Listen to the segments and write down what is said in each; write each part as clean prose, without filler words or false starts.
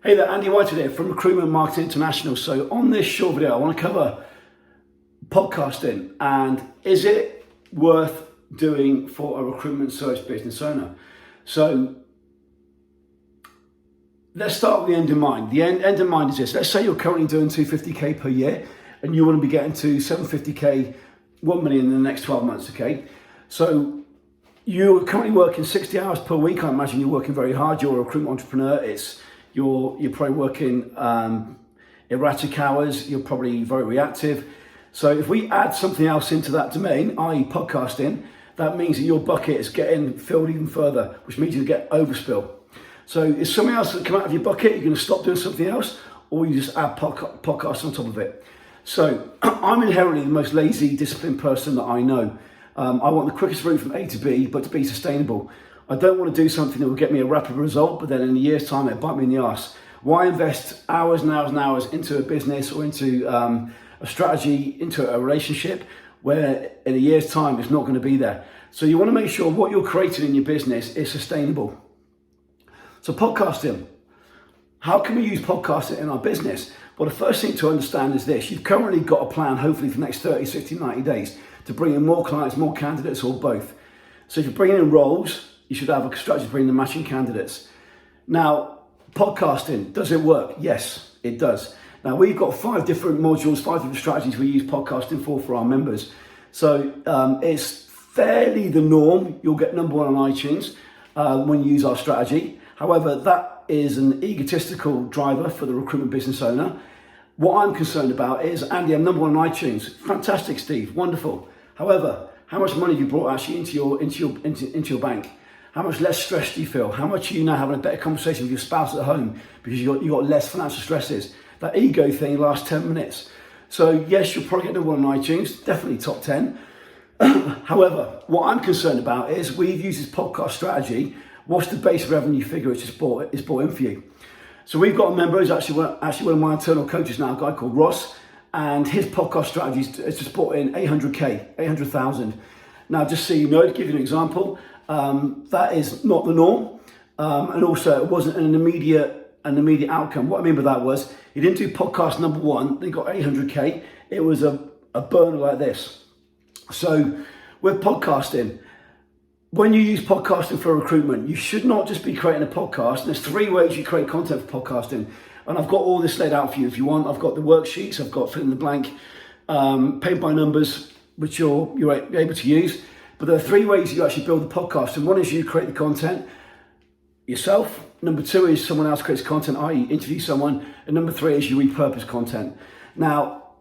Hey there, Andy Whitehead here from Recruitment Marketing International. So on this short video, I want to cover podcasting and is it worth doing for a recruitment search business owner? So let's start with the end in mind. The end in mind is this. Let's say you're currently doing 250K per year and you want to be getting to 750K, 1 million in the next 12 months, okay? So you're currently working 60 hours per week. I imagine you're working very hard. You're a recruitment entrepreneur. You're probably working erratic hours. You're probably very reactive. So if we add something else into that domain, i.e. podcasting, that means that your bucket is getting filled even further, which means you get overspill. So is something else that come out of your bucket, you're going to stop doing something else, or you just add podcasts on top of it. So I'm inherently the most lazy, disciplined person that I know. I want the quickest route from A to B, but to be sustainable. I don't want to do something that will get me a rapid result, but then in a year's time, it'll bite me in the arse. Why invest hours and hours and hours into a business or into a strategy, into a relationship, where in a year's time, it's not going to be there? So you want to make sure what you're creating in your business is sustainable. So podcasting. How can we use podcasting in our business? Well, the first thing to understand is this. You've currently got a plan, hopefully for the next 30, 60, 90 days, to bring in more clients, more candidates, or both. So if you're bringing in roles, you should have a strategy to bring in matching candidates. Now, podcasting, does it work? Yes, it does. Now, we've got 5 different modules, 5 different strategies we use podcasting for our members. So it's fairly the norm. You'll get number 1 on iTunes when you use our strategy. However, that is an egotistical driver for the recruitment business owner. What I'm concerned about is, Andy, I'm number 1 on iTunes. Fantastic, Steve, wonderful. However, how much money have you brought actually into your bank? How much less stress do you feel? How much are you now having a better conversation with your spouse at home because you got less financial stresses? That ego thing lasts 10 minutes. So yes, you'll probably get number 1 on iTunes, definitely top 10. However, what I'm concerned about is we've used this podcast strategy. What's the base revenue figure it's brought in for you? So we've got a member who's actually one of my internal coaches now, a guy called Ross, and his podcast strategy is just brought in 800,000. Now, just so you know, to give you an example, that is not the norm, and also it wasn't an immediate outcome. What I mean by that was he didn't do podcast number 1, then got 800K. It was a burner like this. So with podcasting, when you use podcasting for recruitment, you should not just be creating a podcast. And there's 3 ways you create content for podcasting. And I've got all this laid out for you if you want. I've got the worksheets, I've got fill in the blank, paint by numbers, which you're able to use. But there are 3 ways you actually build a podcast. And one is you create the content yourself. Number 2 is someone else creates content, i.e. interview someone. And number 3 is you repurpose content. Now,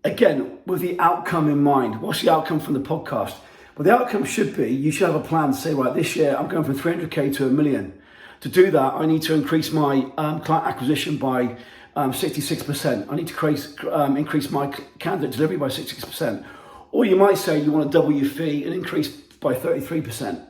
again, with the outcome in mind, what's the outcome from the podcast? Well, the outcome should be, you should have a plan to say, right, this year I'm going from 300K to 1 million. To do that, I need to increase my client acquisition by 66%. I need to increase my candidate delivery by 66%. Or you might say you want to double your fee and increase by 33%.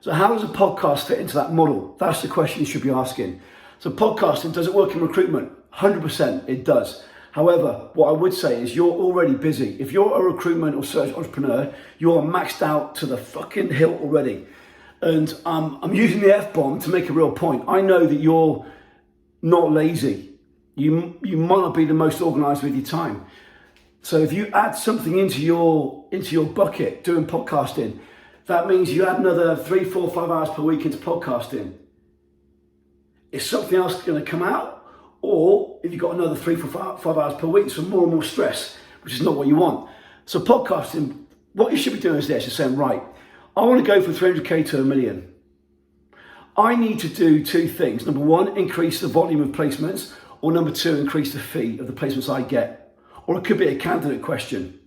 So how does a podcast fit into that model? That's the question you should be asking. So podcasting, does it work in recruitment? 100% it does. However, what I would say is you're already busy. If you're a recruitment or search entrepreneur, you are maxed out to the fucking hilt already. And I'm using the F-bomb to make a real point. I know that you're not lazy. You might not be the most organized with your time. So if you add something into your bucket doing podcasting, that means you add another 3, 4, 5 hours per week into podcasting. Is something else going to come out? Or if you've got another 3, 4, 5 hours per week, so more and more stress, which is not what you want. So podcasting, what you should be doing is this, you're saying, right, I want to go from 300K to 1 million. I need to do 2 things. Number 1, increase the volume of placements, or number 2, increase the fee of the placements I get. Or it could be a candidate question.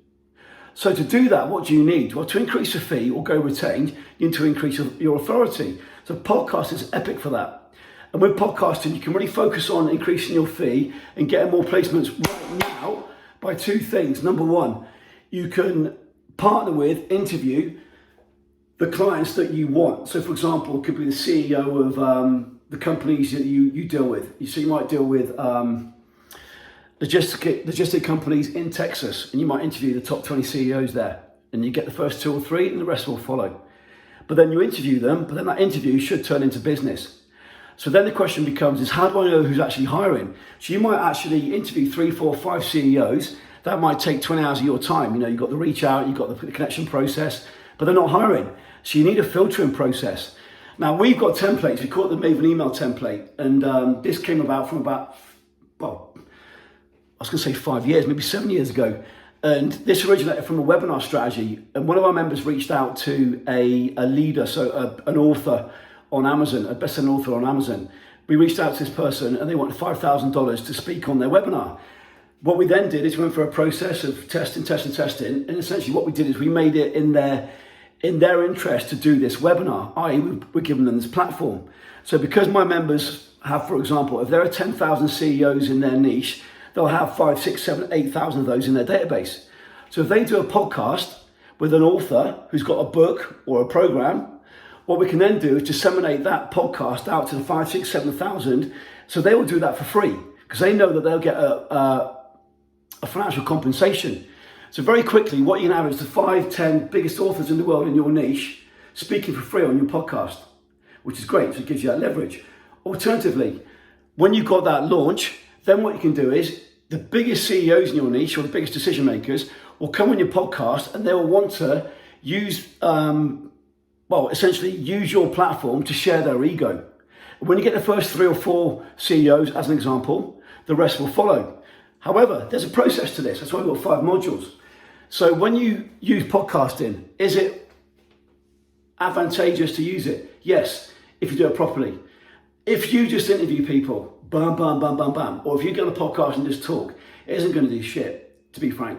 So to do that, what do you need? Well, to increase the fee or go retained, you need to increase your authority. So podcast is epic for that. And with podcasting, you can really focus on increasing your fee and getting more placements right now by 2 things. Number 1, you can partner with, interview the clients that you want. So for example, it could be the CEO of the companies that you deal with. So you might deal with logistic companies in Texas, and you might interview the top 20 CEOs there. And you get the first 2 or 3 and the rest will follow. But then you interview them, but then that interview should turn into business. So then the question becomes is how do I know who's actually hiring? So you might actually interview 3, 4, 5 CEOs. That might take 20 hours of your time. You know, you've got the reach out, you've got the connection process, but they're not hiring. So you need a filtering process. Now we've got templates, we call it the Maven email template. And this came about from well, I was gonna say 5 years, maybe 7 years ago. And this originated from a webinar strategy. And one of our members reached out to a leader, so an author on Amazon, a best-selling author on Amazon. We reached out to this person and they wanted $5,000 to speak on their webinar. What we then did is we went through a process of testing. And essentially what we did is we made it in their interest to do this webinar, i.e. we're giving them this platform. So because my members have, for example, if there are 10,000 CEOs in their niche, they'll have 5, 6, 7, 8,000 of those in their database. So if they do a podcast with an author who's got a book or a program, what we can then do is disseminate that podcast out to the 5, 6, 7,000. So they will do that for free because they know that they'll get a financial compensation. So very quickly, what you can have is the 5, 10 biggest authors in the world in your niche speaking for free on your podcast, which is great. So it gives you that leverage. Alternatively, when you've got that launch, then what you can do is the biggest CEOs in your niche or the biggest decision makers will come on your podcast and they will want to use, essentially use your platform to share their ego. When you get the first 3 or 4 CEOs, as an example, the rest will follow. However, there's a process to this. That's why we've got 5 modules. So when you use podcasting, is it advantageous to use it? Yes, if you do it properly. If you just interview people, bam, bam, bam, bam, bam, or if you get on a podcast and just talk, it isn't going to do shit, to be frank.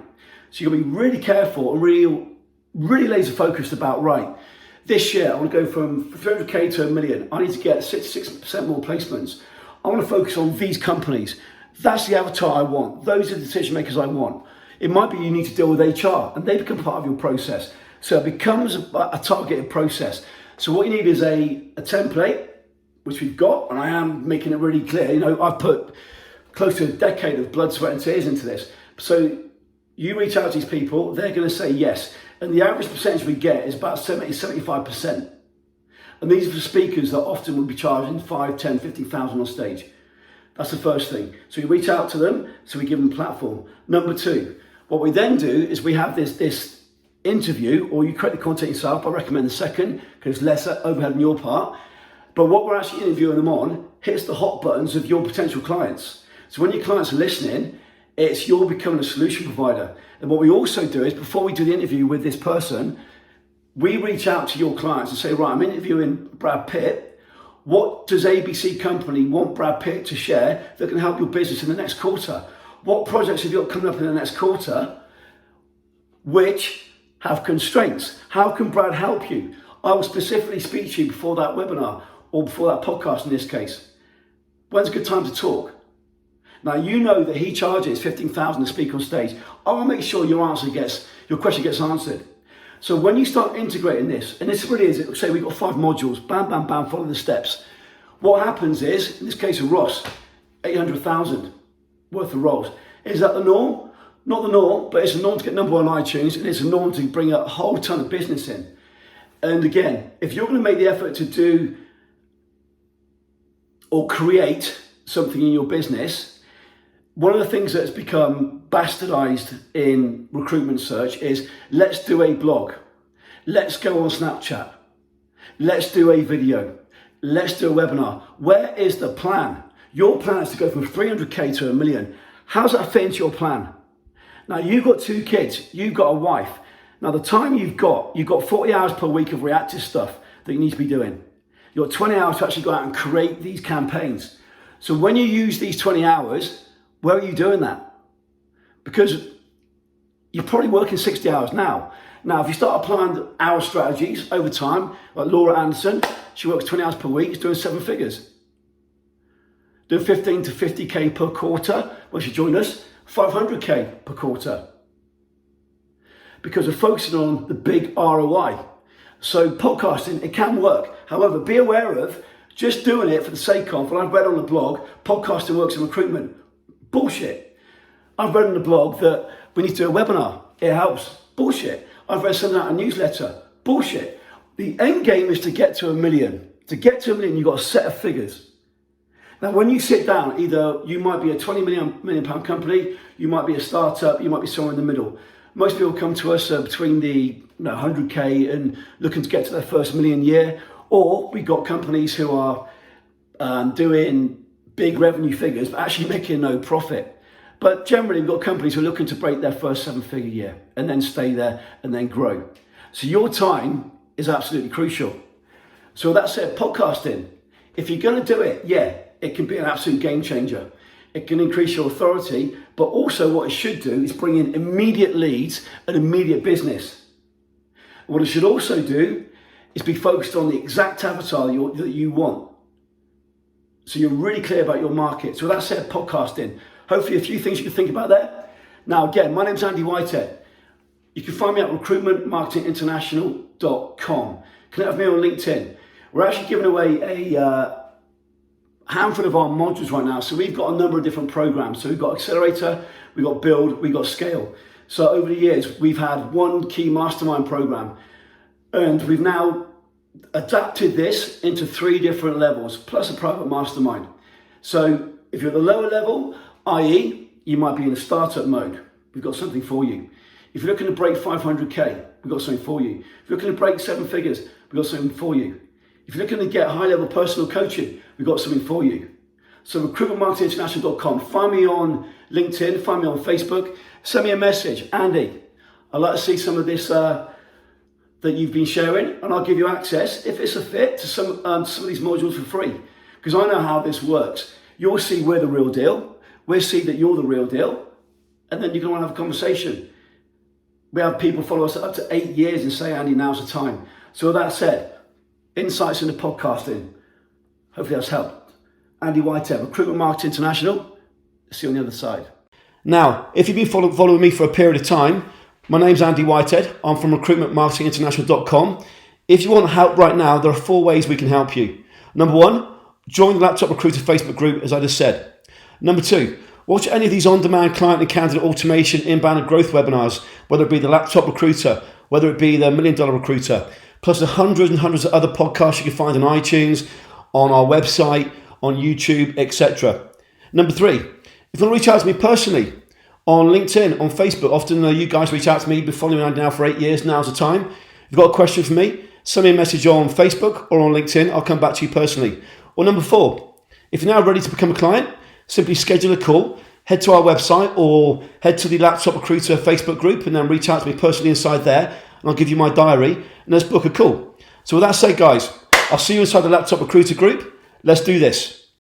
So you've got to be really careful and really laser focused about, right, this year I want to go from 300K to $1 million. I need to get 66% more placements. I want to focus on these companies. That's the avatar I want. Those are the decision makers I want. It might be you need to deal with HR and they become part of your process. So it becomes a targeted process. So what you need is a template, which we've got, and I am making it really clear. You know, I've put close to a decade of blood, sweat and tears into this. So you reach out to these people, they're going to say yes. And the average percentage we get is about 75%. And these are for speakers that often would be charging 5, 10, 50,000 on stage. That's the first thing. So we reach out to them, so we give them a platform. Number 2, what we then do is we have this interview, or you create the content yourself. I recommend the second, because less overhead on your part. But what we're actually interviewing them on hits the hot buttons of your potential clients. So when your clients are listening, it's you're becoming a solution provider. And what we also do is before we do the interview with this person, we reach out to your clients and say, right, I'm interviewing Brad Pitt. What does ABC company want Brad Pitt to share that can help your business in the next quarter? What projects have you got coming up in the next quarter which have constraints? How can Brad help you? I will specifically speak to you before that webinar or before that podcast in this case. When's a good time to talk? Now you know that he charges $15,000 to speak on stage. I want to make sure your question gets answered. So when you start integrating this, and this really is, say we've got 5 modules, bam, bam, bam, follow the steps. What happens is, in this case of Ross, 800,000 worth of roles. Is that the norm? Not the norm, but it's a norm to get #1 on iTunes, and it's a norm to bring a whole ton of business in. And again, if you're going to make the effort to do or create something in your business, one of the things that's become bastardized in recruitment search is let's do a blog, let's go on Snapchat, let's do a video, let's do a webinar. Where is the plan? Your plan is to go from 300K to $1 million. How does that fit into your plan? Now you've got 2 kids, you've got a wife. Now the time you've got 40 hours per week of reactive stuff that you need to be doing. You've got 20 hours to actually go out and create these campaigns. So when you use these 20 hours, where are you doing that? Because you're probably working 60 hours now. Now, if you start applying our strategies over time, like Laura Anderson, she works 20 hours per week, is doing 7 figures. Doing 15 to 50K per quarter. When she joined us, 500K per quarter. Because we're focusing on the big ROI. So podcasting, it can work. However, be aware of just doing it for the sake of, and I've read on the blog, podcasting works in recruitment. Bullshit. I've read on the blog that we need to do a webinar. It helps. Bullshit. I've read sending out a newsletter. Bullshit. The end game is to get to $1 million. To get to $1 million, you've got a set of figures. Now, when you sit down, either you might be a 20 million pound company, you might be a startup, you might be somewhere in the middle. Most people come to us between the 100K and looking to get to their first million year, or we've got companies who are doing big revenue figures, but actually making no profit. But generally, we've got companies who are looking to break their first 7-figure year and then stay there and then grow. So your time is absolutely crucial. So that said, podcasting, if you're going to do it, yeah, it can be an absolute game changer. It can increase your authority, but also what it should do is bring in immediate leads and immediate business. What it should also do is be focused on the exact avatar that you want. So you're really clear about your market. So that said, podcasting, hopefully a few things you can think about there. Now again, my name's Andy Whitehead. You can find me at recruitmentmarketinginternational.com. Connect with me on LinkedIn. We're actually giving away a handful of our modules right now. So we've got a number of different programs. So we've got Accelerator, we've got Build, we've got Scale. So over the years, we've had one key mastermind program, and we've now adapted this into 3 different levels, plus a private mastermind. So if you're at the lower level, i.e., you might be in a startup mode, we've got something for you. If you're looking to break 500K, we've got something for you. If you're looking to break 7 figures, we've got something for you. If you're looking to get high-level personal coaching, we've got something for you. So recruitmentmarketinginternational.com. Find me on LinkedIn, find me on Facebook, send me a message. Andy, I'd like to see some of this that you've been sharing, and I'll give you access, if it's a fit, to some of these modules for free. Because I know how this works. You'll see we're the real deal. We'll see that you're the real deal. And then you can want to have a conversation. We have people follow us up to 8 years and say, Andy, now's the time. So with that said, insights into podcasting. Hopefully that's helped. Andy Whitehead, Recruitment Marketing International. See you on the other side. Now, if you've been following me for a period of time, my name's Andy Whitehead. I'm from recruitmentmarketinginternational.com. If you want help right now, there are 4 ways we can help you. Number 1, join the Laptop Recruiter Facebook group, as I just said. Number 2, watch any of these on-demand client and candidate automation, inbound and growth webinars, whether it be the Laptop Recruiter, whether it be the $1 Million Recruiter, plus the hundreds and hundreds of other podcasts you can find on iTunes, on our website, on YouTube, etc. Number 3, if you want to reach out to me personally, on LinkedIn, on Facebook, often you guys reach out to me. You've been following me now for 8 years, now's the time. If you've got a question for me, send me a message on Facebook or on LinkedIn, I'll come back to you personally. Or number 4, if you're now ready to become a client, simply schedule a call, head to our website or head to the Laptop Recruiter Facebook group and then reach out to me personally inside there, and I'll give you my diary and let's book a call. So with that said, guys, I'll see you inside the Laptop Recruiter group. Let's do this.